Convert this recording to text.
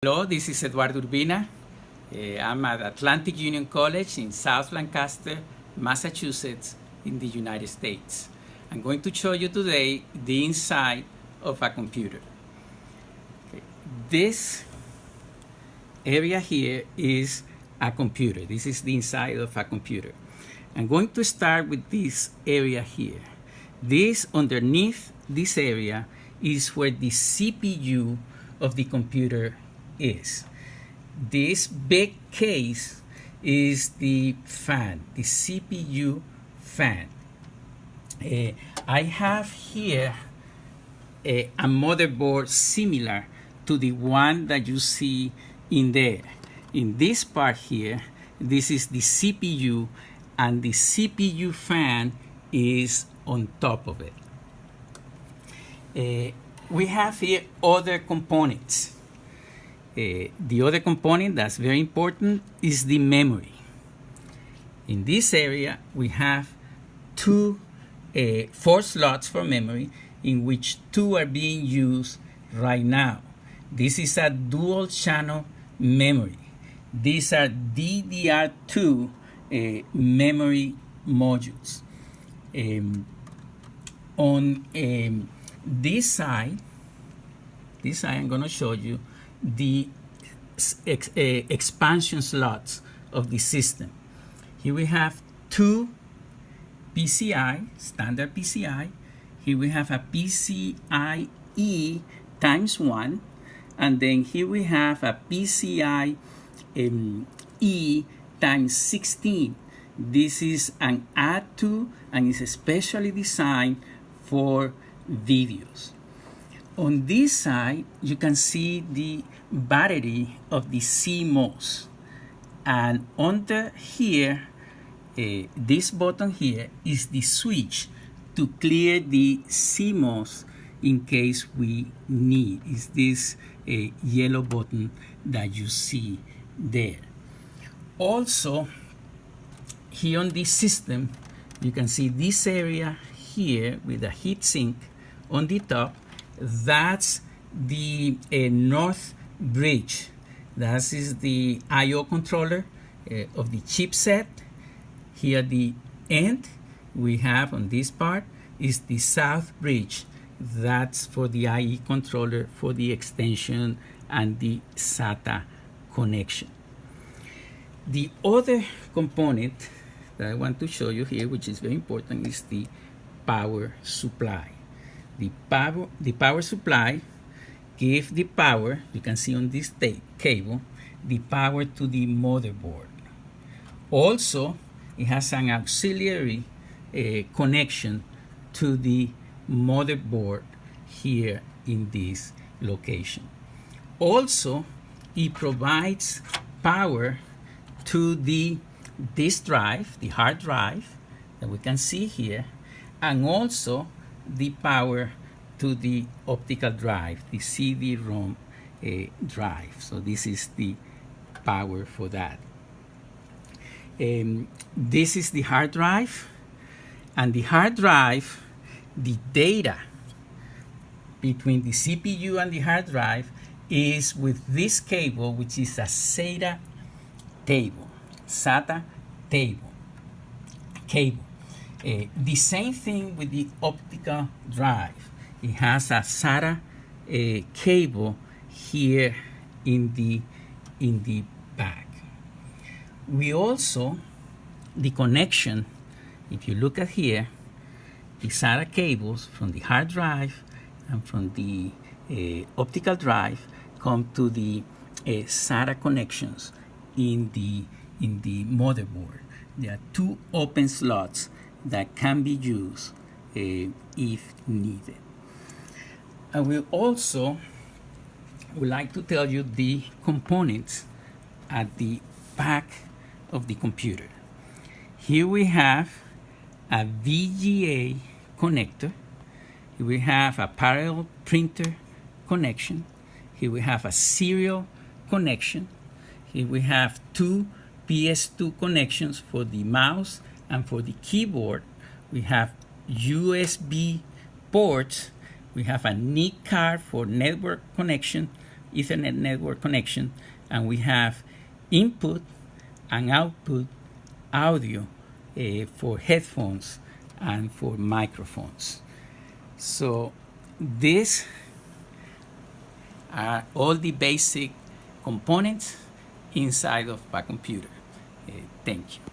Hello, this is Eduardo Urbina. I'm at Atlantic Union College in South Lancaster, Massachusetts, in the United States. I'm going to show you today the inside of a computer. Okay. This area here is a computer. This is the inside of a computer. I'm going to start with this area here. This underneath this area is where the CPU of the computer is. This big case is the fan, the CPU fan. I have here a motherboard similar to the one that you see in there. In this part here, this is the CPU, and the CPU fan is on top of it. We have here other components. The other component that's very important is the memory. In this area, we have four slots for memory, in which two are being used right now. This is a dual channel memory. These are DDR2 memory modules. On this side, I'm going to show you the expansion slots of the system. Here we have two PCI, standard PCI. Here we have a PCIe times 1, and then here we have a PCIe times 16. This is an add-to and is especially designed for videos. On this side, you can see the battery of the CMOS. And under here, this button here is the switch to clear the CMOS in case we need. Is this yellow button that you see there. Also, here on this system, you can see this area here with a heat sink on the top. That's the north bridge. That is the I/O controller of the chipset. Here at the end, we have on this part is the south bridge. That's for the IE controller for the extension and the SATA connection. The other component that I want to show you here, which is very important, is the power supply. The power supply gives the power, you can see on this cable, the power to the motherboard. Also, it has an auxiliary connection to the motherboard here in this location. Also, it provides power to the disk drive, the hard drive that we can see here, and also the power to the optical drive, the CD-ROM drive. So this is the power for that. This is the hard drive, and the hard drive, the data between the CPU and the hard drive is with this cable, which is a SATA cable. The same thing with the optical drive. It has a SATA cable here in the back. We also, the connection, if you look at here, the SATA cables from the hard drive and from the optical drive come to the SATA connections in the motherboard. There are two open slots that can be used if needed. I will also would like to tell you the components at the back of the computer. Here we have a VGA connector. Here we have a parallel printer connection. Here we have a serial connection. Here we have two PS2 connections for the mouse and for the keyboard. We have USB ports. We have a NIC card for network connection Ethernet network connection, and we have input and output audio for headphones and for microphones. So these are all the basic components inside of a computer. Thank you.